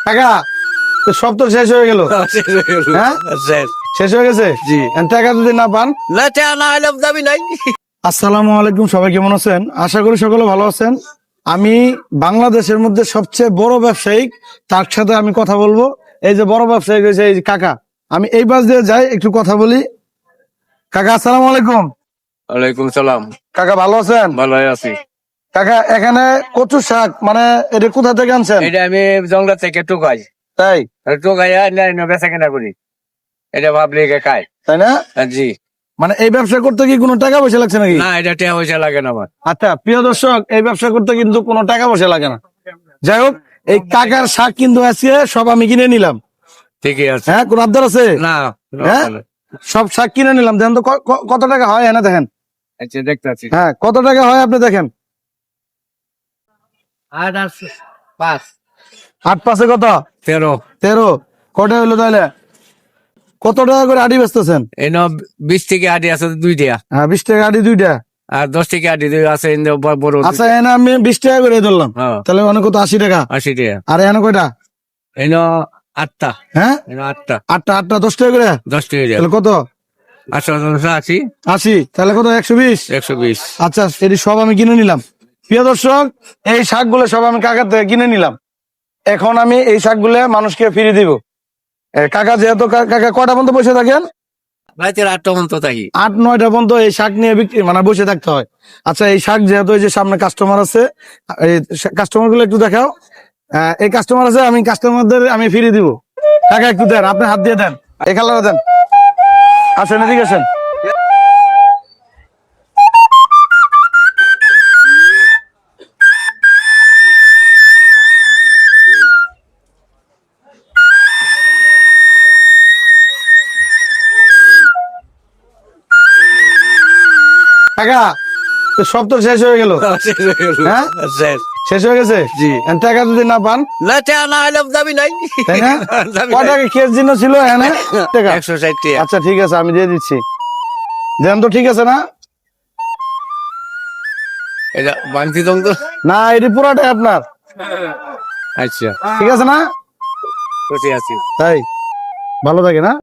টাকা তো সব তো শেষ হয়ে গেল। শেষ হয়ে গেল। হ্যাঁ শেষ। শেষ হয়ে গেছে। জি। টাকা যদি না পান। না টাকা না হলে দাবি নাই। আসসালামু আলাইকুম, সবাই কেমন আছেন? আশা করি সকলে ভালো আছেন। আমি বাংলাদেশের মধ্যে সবচেয়ে বড় ব্যবসায়িক, তার সাথে আমি কথা বলবো। এই যে বড় ব্যবসায়িক হয়েছে এই যে কাকা, আমি এই বাস দিয়ে যাই, একটু কথা বলি। কাকা আসসালামু আলাইকুম। ওয়ালাইকুম সালাম। কাকা ভালো আছেন? ভালো আছি। কাকা এখানে কচু শাক, মানে এটা কোথা থেকে আনছেন? এটা আমি জঙ্গল থেকে টুকাই। তাই টুকাইয়া বেচা কেনা করি। এটা পাবলিক খায়। তাই না? জি। মানে এই ব্যবসা করতে কি কোনো টাকা পয়সা লাগছে নাকি? না এটা টাকা পয়সা লাগে না আমার। আচ্ছা প্রিয় দর্শক, এই ব্যবসা করতে কিন্তু কোনো টাকা পয়সা লাগে না। যাই হোক, এই কাকার শাক কিন্তু আজকে সব আমি কিনে নিলাম। ঠিকই আছে। হ্যাঁ, কোন আবদার আছে? না। হ্যাঁ? সব শাক কিনে নিলাম। দেখেন তো কত টাকা হয়, এনে দেখেন। আচ্ছা দেখতে আছি। হ্যাঁ, কত টাকা হয় আপনি দেখেন। 8 আর 5 8 পাঁচে কত? 13। 13। কটা হইলো তাহলে? কত টাকা করে আড়ি বেচতেছেন? এনে 20 থেকে আদি আছে 2 টাকা। হ্যাঁ, 20 টাকা আড়ি দুইটা। আর 10 থেকে আদি আছে বড়। আচ্ছা এনে আমি 20 টাকা করে ধরলাম। হ্যাঁ। তাহলে অনেক কত? 80 টাকা। 80 টাকা। আর এনে কয়টা? এনে 8টা। হ্যাঁ, এনে 8টা। আটটা 10 টাকা করে। 10 টাকা। তাহলে কত? 880। 80। তাহলে কত? 120। 120। আচ্ছা, এটি সব আমি কিনে নিলাম। প্রিয় দর্শক, এই শাকগুলো সব আমি কাকার থেকে কিনে নিলাম। এখন আমি এই শাকগুলো মানুষকে ফিরিয়ে দিব। কাকা যেহেতু কাকা কটা পর্যন্ত বসে থাকেন? রাতের 8টা পর্যন্ত থাকি। 8-9টা পর্যন্ত এই শাক নিয়ে বিক্রি মানে বসে থাকতে হয়। আচ্ছা, এই শাক যেহেতু এই যে সামনে কাস্টমার আছে, এই কাস্টমার গুলো একটু দেখাও। এই কাস্টমার আছে, আমি কাস্টমারদের আমি ফিরিয়ে দিব। কাকা একটু দেন, আপনি হাত দিয়ে দেন, এই কালারে দেন। আসেন, এদিকে আসেন। কাকা তো সব তো শেষ হয়ে গেল। শেষ হয়ে গেল। হ্যাঁ? শেষ। শেষ হয়ে গেছে। জি। টাকা যদি না পান, না টাকা না হলে দাবি নাই। তাই না? দাবি কয় নাই। টাকা কেস দিন ছিল এখানে? টাকা 160 টাকা। আচ্ছা ঠিক আছে, আমি দিয়ে দিচ্ছি। দেন তো, ঠিক আছে না? এটা বাংতি দন্ত। না, এটি পুরাটাই আপনার। আচ্ছা ঠিক আছে না? খুশি আছি। তাই ভালো থাকে না?